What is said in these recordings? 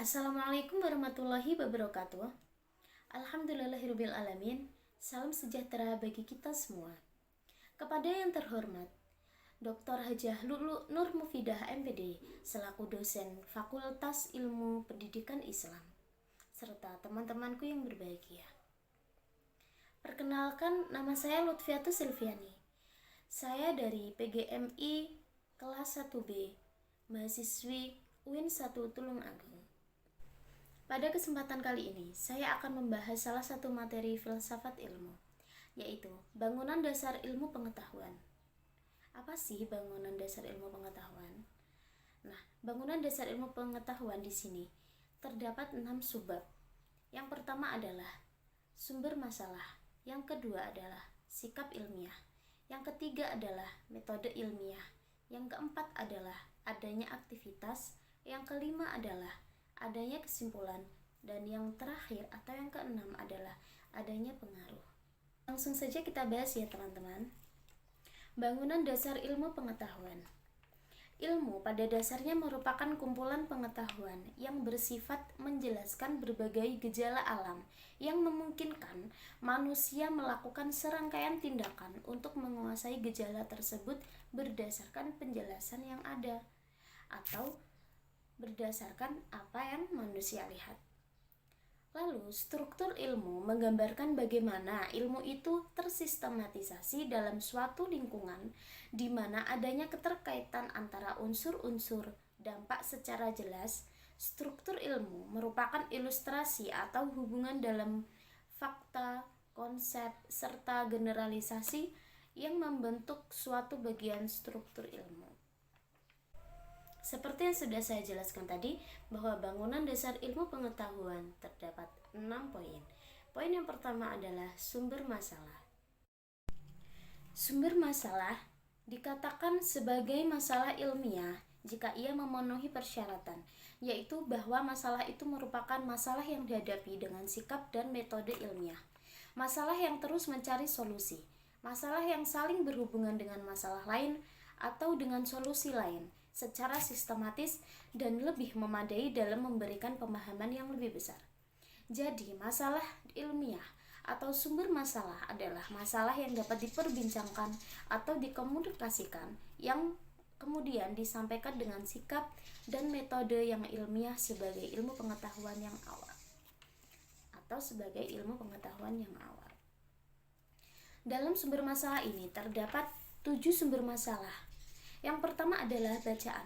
Assalamualaikum warahmatullahi wabarakatuh. Alhamdulillahirabbil alamin. Salam sejahtera bagi kita semua. Kepada yang terhormat Dr. Hajah Lulu Nur Mufidah MPD selaku dosen Fakultas Ilmu Pendidikan Islam serta teman-temanku yang berbahagia. Perkenalkan, nama saya Lutfiatus Silviani. Saya dari PGMI kelas 1B, mahasiswi UIN 1 Tulungagung. Pada kesempatan kali ini, saya akan membahas salah satu materi filsafat ilmu, yaitu bangunan dasar ilmu pengetahuan. Apa sih bangunan dasar ilmu pengetahuan? Nah, bangunan dasar ilmu pengetahuan di sini terdapat 6 subbab. Yang pertama adalah sumber masalah, yang kedua adalah sikap ilmiah, yang ketiga adalah metode ilmiah, yang keempat adalah adanya aktivitas, yang kelima adalah adanya kesimpulan, dan yang terakhir atau yang keenam adalah adanya pengaruh. Langsung saja kita bahas ya teman-teman. Bangunan dasar ilmu pengetahuan. Ilmu pada dasarnya merupakan kumpulan pengetahuan yang bersifat menjelaskan berbagai gejala alam yang memungkinkan manusia melakukan serangkaian tindakan untuk menguasai gejala tersebut berdasarkan penjelasan yang ada atau berdasarkan apa yang manusia lihat. Lalu, struktur ilmu menggambarkan bagaimana ilmu itu tersistematisasi dalam suatu lingkungan di mana adanya keterkaitan antara unsur-unsur dampak secara jelas. Struktur ilmu merupakan ilustrasi atau hubungan dalam fakta, konsep, serta generalisasi yang membentuk suatu bagian struktur ilmu. Seperti yang sudah saya jelaskan tadi, bahwa bangunan dasar ilmu pengetahuan terdapat 6 poin. Poin yang pertama adalah sumber masalah. Sumber masalah dikatakan sebagai masalah ilmiah jika ia memenuhi persyaratan, yaitu bahwa masalah itu merupakan masalah yang dihadapi dengan sikap dan metode ilmiah. Masalah yang terus mencari solusi. Masalah yang saling berhubungan dengan masalah lain atau dengan solusi lain secara sistematis dan lebih memadai dalam memberikan pemahaman yang lebih besar. Jadi, masalah ilmiah atau sumber masalah adalah masalah yang dapat diperbincangkan atau dikomunikasikan yang kemudian disampaikan dengan sikap dan metode yang ilmiah sebagai ilmu pengetahuan yang awal atau sebagai ilmu pengetahuan yang awal. Dalam sumber masalah ini terdapat 7 sumber masalah. Yang pertama adalah bacaan.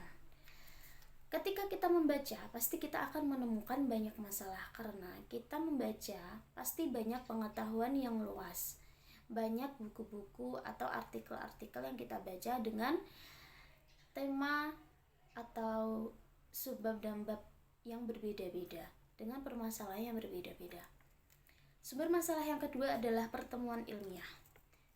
Ketika kita membaca, pasti kita akan menemukan banyak masalah karena kita membaca pasti banyak pengetahuan yang luas. Banyak buku-buku atau artikel-artikel yang kita baca dengan tema atau subbab dan bab yang berbeda-beda, dengan permasalahan yang berbeda-beda. Sumber masalah yang kedua adalah pertemuan ilmiah.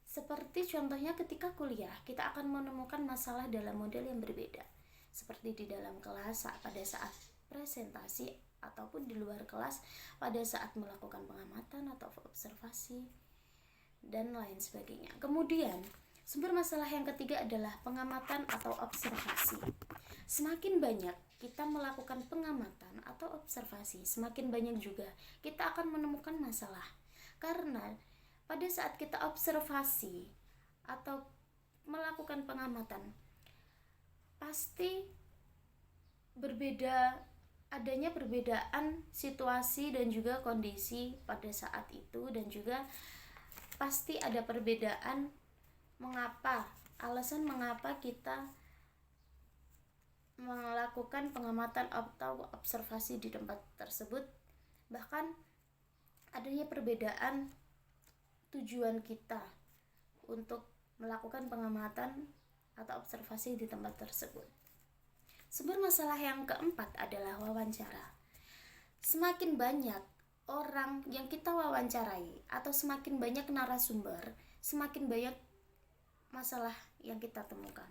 Seperti contohnya ketika kuliah, kita akan menemukan masalah dalam model yang berbeda. Seperti di dalam kelas pada saat presentasi ataupun di luar kelas pada saat melakukan pengamatan atau observasi dan lain sebagainya. Kemudian, sumber masalah yang ketiga adalah pengamatan atau observasi. Semakin banyak kita melakukan pengamatan atau observasi, semakin banyak juga kita akan menemukan masalah. Karena pada saat kita observasi atau melakukan pengamatan, pasti adanya perbedaan situasi dan juga kondisi pada saat itu, dan juga pasti ada perbedaan alasan mengapa kita melakukan pengamatan atau observasi di tempat tersebut. Bahkan adanya perbedaan tujuan kita untuk melakukan pengamatan atau observasi di tempat tersebut. Sumber masalah yang keempat adalah wawancara. Semakin banyak orang yang kita wawancarai atau semakin banyak narasumber, semakin banyak masalah yang kita temukan.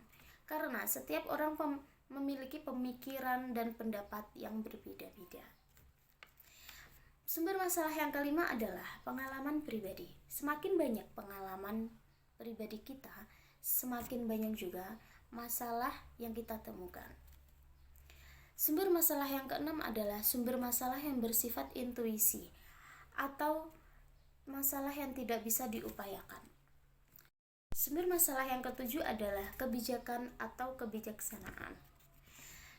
Karena setiap orang memiliki pemikiran dan pendapat yang berbeda-beda. Sumber masalah yang kelima adalah pengalaman pribadi. Semakin banyak pengalaman pribadi kita, semakin banyak juga masalah yang kita temukan. Sumber masalah yang keenam adalah sumber masalah yang bersifat intuisi atau masalah yang tidak bisa diupayakan. Sumber masalah yang ketujuh adalah kebijakan atau kebijaksanaan.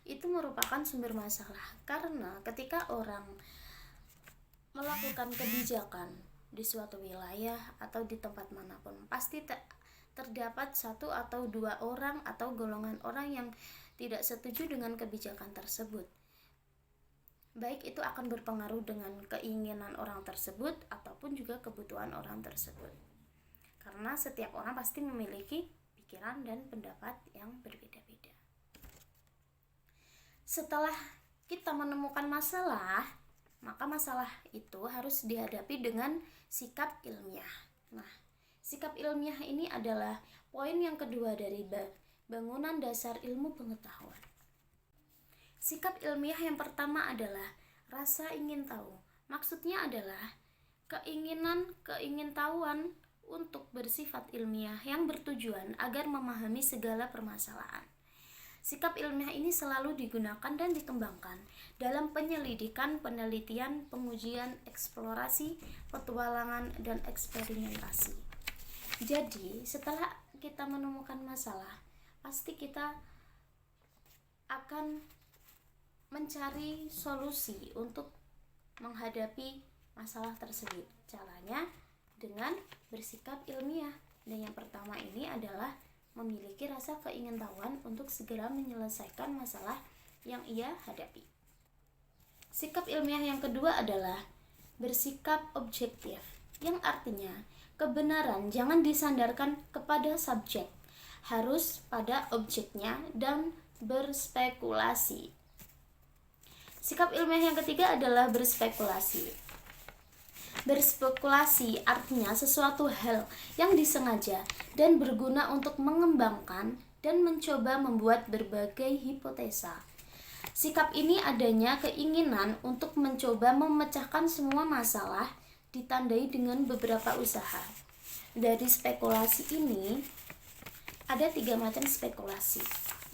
Itu merupakan sumber masalah karena ketika orang melakukan kebijakan di suatu wilayah atau di tempat manapun, pasti terdapat satu atau dua orang atau golongan orang yang tidak setuju dengan kebijakan tersebut. Baik itu akan berpengaruh dengan keinginan orang tersebut ataupun juga kebutuhan orang tersebut. Karena setiap orang pasti memiliki pikiran dan pendapat yang berbeda-beda. Setelah kita menemukan masalah, maka masalah itu harus dihadapi dengan sikap ilmiah. Nah, sikap ilmiah ini adalah poin yang kedua dari bangunan dasar ilmu pengetahuan. Sikap ilmiah yang pertama adalah rasa ingin tahu. Maksudnya adalah keingintahuan untuk bersifat ilmiah yang bertujuan agar memahami segala permasalahan. Sikap ilmiah ini selalu digunakan dan dikembangkan dalam penyelidikan, penelitian, pengujian, eksplorasi, petualangan, dan eksperimentasi. Jadi, setelah kita menemukan masalah, pasti kita akan mencari solusi untuk menghadapi masalah tersebut. Caranya dengan bersikap ilmiah. Dan yang pertama ini adalah memiliki rasa keingintahuan untuk segera menyelesaikan masalah yang ia hadapi. Sikap ilmiah yang kedua adalah bersikap objektif, yang artinya kebenaran jangan disandarkan kepada subjek, harus pada objeknya dan berspekulasi. Sikap ilmiah yang ketiga adalah berspekulasi. Berspekulasi artinya sesuatu hal yang disengaja dan berguna untuk mengembangkan dan mencoba membuat berbagai hipotesa. Sikap ini adanya keinginan untuk mencoba memecahkan semua masalah, ditandai dengan beberapa usaha. Dari spekulasi ini ada 3 macam spekulasi.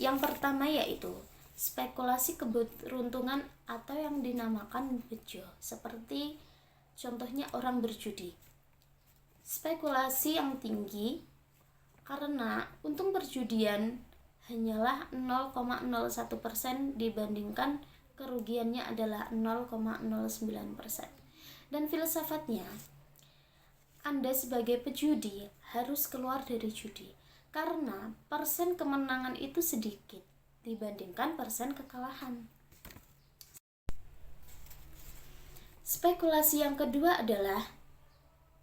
Yang pertama yaitu spekulasi keberuntungan atau yang dinamakan bejo, seperti contohnya orang berjudi. Spekulasi yang tinggi karena untung perjudian hanyalah 0,01% dibandingkan kerugiannya adalah 0,09%. Dan filsafatnya, Anda sebagai pejudi harus keluar dari judi karena persen kemenangan itu sedikit dibandingkan persen kekalahan. Spekulasi yang kedua adalah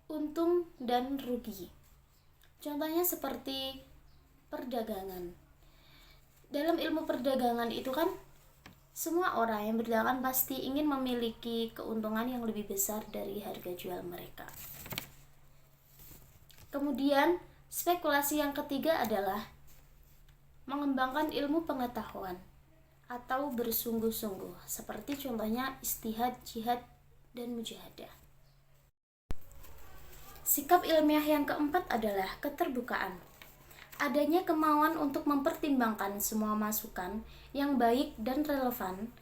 untung dan rugi. Contohnya seperti perdagangan. Dalam ilmu perdagangan itu kan semua orang yang berdagang pasti ingin memiliki keuntungan yang lebih besar dari harga jual mereka. Kemudian spekulasi yang ketiga adalah mengembangkan ilmu pengetahuan atau bersungguh-sungguh, seperti contohnya ijtihad, jihad, dan mujahadah. Sikap ilmiah yang keempat adalah keterbukaan. Adanya kemauan untuk mempertimbangkan semua masukan yang baik dan relevan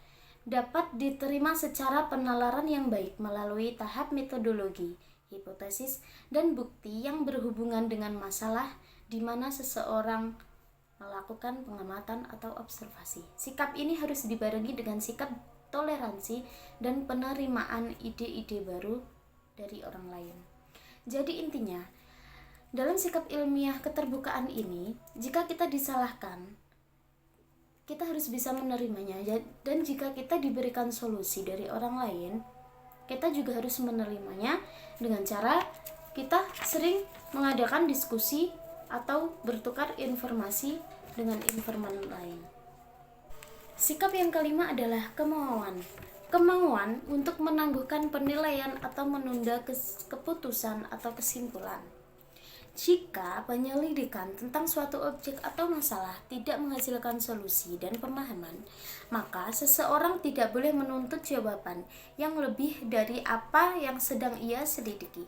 dapat diterima secara penalaran yang baik melalui tahap metodologi, hipotesis, dan bukti yang berhubungan dengan masalah di mana seseorang melakukan pengamatan atau observasi. Sikap ini harus dibarengi dengan sikap toleransi dan penerimaan ide-ide baru dari orang lain. Jadi intinya, dalam sikap ilmiah keterbukaan ini, jika kita disalahkan, kita harus bisa menerimanya, dan jika kita diberikan solusi dari orang lain, kita juga harus menerimanya dengan cara kita sering mengadakan diskusi atau bertukar informasi dengan informan lain. Sikap yang kelima adalah kemauan. Kemauan untuk menangguhkan penilaian atau menunda keputusan atau kesimpulan. Jika penyelidikan tentang suatu objek atau masalah tidak menghasilkan solusi dan pemahaman, maka seseorang tidak boleh menuntut jawaban yang lebih dari apa yang sedang ia selidiki.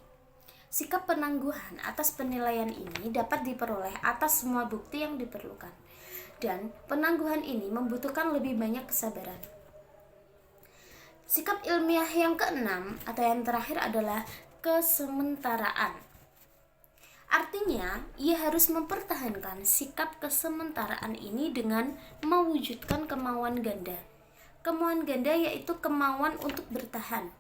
Sikap penangguhan atas penilaian ini dapat diperoleh atas semua bukti yang diperlukan. dan penangguhan ini membutuhkan lebih banyak kesabaran. Sikap ilmiah yang keenam atau yang terakhir adalah kesementaraan. Artinya, ia harus mempertahankan sikap kesementaraan ini dengan mewujudkan kemauan ganda. Kemauan ganda yaitu kemauan untuk bertahan,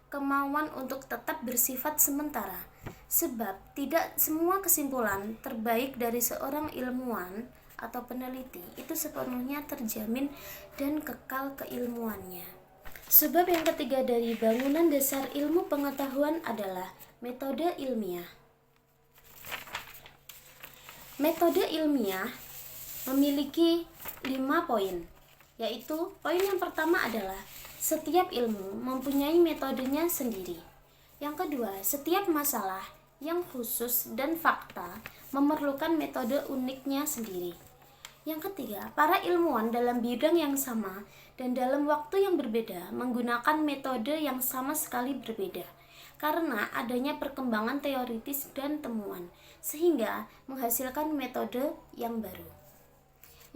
kemauan untuk tetap bersifat sementara. Sebab tidak semua kesimpulan terbaik dari seorang ilmuwan atau peneliti itu sepenuhnya terjamin dan kekal keilmuannya. Sebab yang ketiga dari bangunan dasar ilmu pengetahuan adalah metode ilmiah. Metode ilmiah memiliki 5 poin, yaitu poin yang pertama adalah setiap ilmu mempunyai metodenya sendiri. Yang kedua, setiap masalah yang khusus dan fakta memerlukan metode uniknya sendiri. Yang ketiga, para ilmuwan dalam bidang yang sama dan dalam waktu yang berbeda menggunakan metode yang sama sekali berbeda karena adanya perkembangan teoritis dan temuan, sehingga menghasilkan metode yang baru.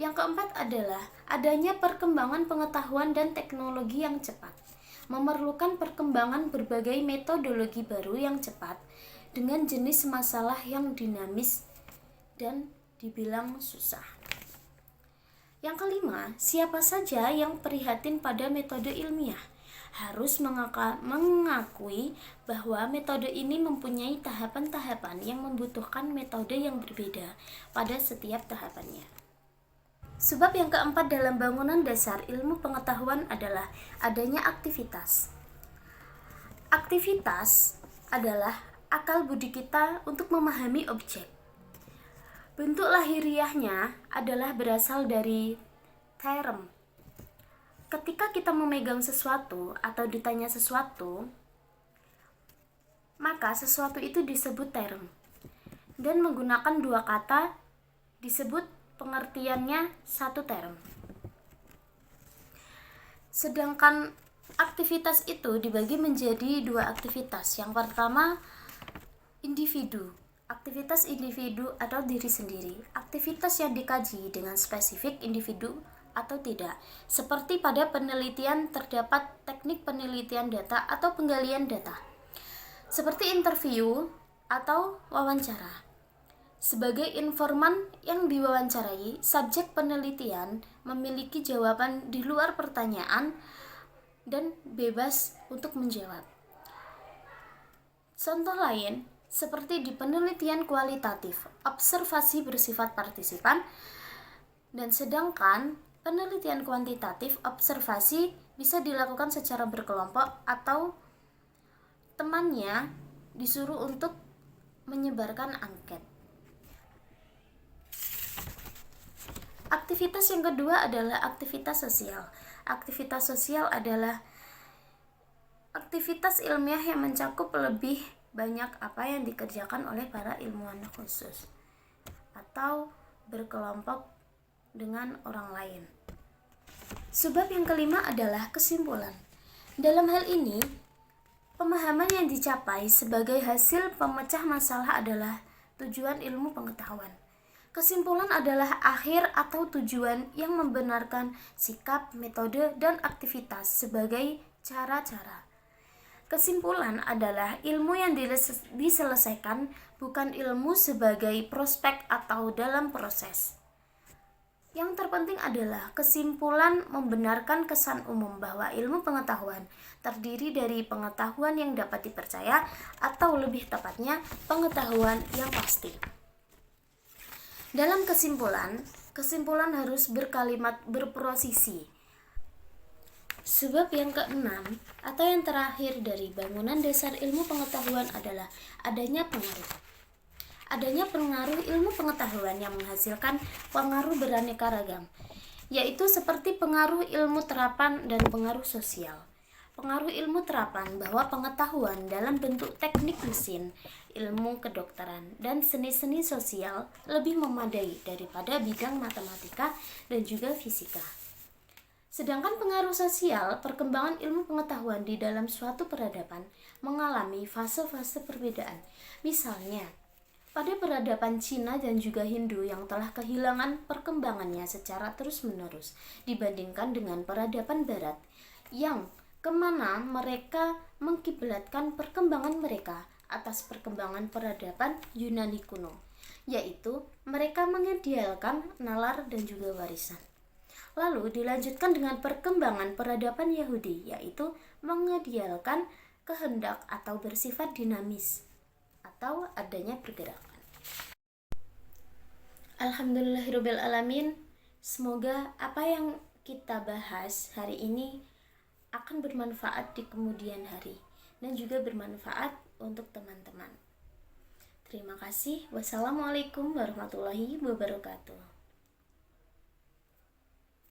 Yang keempat adalah adanya perkembangan pengetahuan dan teknologi yang cepat, memerlukan perkembangan berbagai metodologi baru yang cepat dengan jenis masalah yang dinamis dan dibilang susah. Yang kelima, siapa saja yang prihatin pada metode ilmiah harus mengakui bahwa metode ini mempunyai tahapan-tahapan yang membutuhkan metode yang berbeda pada setiap tahapannya. Sebab yang keempat dalam bangunan dasar ilmu pengetahuan adalah adanya aktivitas. Aktivitas adalah akal budi kita untuk memahami objek. Bentuk lahiriahnya adalah berasal dari term. Ketika kita memegang sesuatu atau ditanya sesuatu, maka sesuatu itu disebut term. Dan menggunakan 2 kata disebut pengertiannya satu term. Sedangkan aktivitas itu dibagi menjadi 2 aktivitas. Yang pertama, individu. Aktivitas individu atau diri sendiri. Aktivitas yang dikaji dengan spesifik individu atau tidak. Seperti pada penelitian terdapat teknik penelitian data atau penggalian data. Seperti interview atau wawancara. Sebagai informan yang diwawancarai, subjek penelitian memiliki jawaban di luar pertanyaan dan bebas untuk menjawab. Contoh lain, seperti di penelitian kualitatif, observasi bersifat partisipan, dan sedangkan penelitian kuantitatif, observasi bisa dilakukan secara berkelompok atau temannya disuruh untuk menyebarkan angket. Aktivitas yang kedua adalah aktivitas sosial. Aktivitas sosial adalah aktivitas ilmiah yang mencakup lebih banyak apa yang dikerjakan oleh para ilmuwan khusus atau berkelompok dengan orang lain. Sebab yang kelima adalah kesimpulan. Dalam hal ini, pemahaman yang dicapai sebagai hasil pemecah masalah adalah tujuan ilmu pengetahuan. Kesimpulan adalah akhir atau tujuan yang membenarkan sikap, metode, dan aktivitas sebagai cara-cara. Kesimpulan adalah ilmu yang diselesaikan, bukan ilmu sebagai prospek atau dalam proses. Yang terpenting adalah kesimpulan membenarkan kesan umum bahwa ilmu pengetahuan terdiri dari pengetahuan yang dapat dipercaya atau lebih tepatnya pengetahuan yang pasti. Dalam kesimpulan harus berkalimat berprosisi. Sebab yang keenam atau yang terakhir dari bangunan dasar ilmu pengetahuan adalah adanya pengaruh. Adanya pengaruh ilmu pengetahuan yang menghasilkan pengaruh beraneka ragam, yaitu seperti pengaruh ilmu terapan dan pengaruh sosial. Pengaruh ilmu terapan bahwa pengetahuan dalam bentuk teknik mesin, ilmu kedokteran, dan seni-seni sosial lebih memadai daripada bidang matematika dan juga fisika. Sedangkan pengaruh sosial, perkembangan ilmu pengetahuan di dalam suatu peradaban mengalami fase-fase perbedaan. Misalnya, Pada peradaban Cina dan juga Hindu yang telah kehilangan perkembangannya secara terus-menerus dibandingkan dengan peradaban Barat, yang kemana mereka mengkiblatkan perkembangan mereka atas perkembangan peradaban Yunani kuno, yaitu mereka mengidealkan nalar dan juga warisan. Lalu dilanjutkan dengan perkembangan peradaban Yahudi, yaitu mengidealkan kehendak atau bersifat dinamis atau adanya pergerakan. Alhamdulillahirabbil alamin. Semoga apa yang kita bahas hari ini akan bermanfaat di kemudian hari dan juga bermanfaat untuk teman-teman. Terima kasih. Wassalamualaikum warahmatullahi wabarakatuh.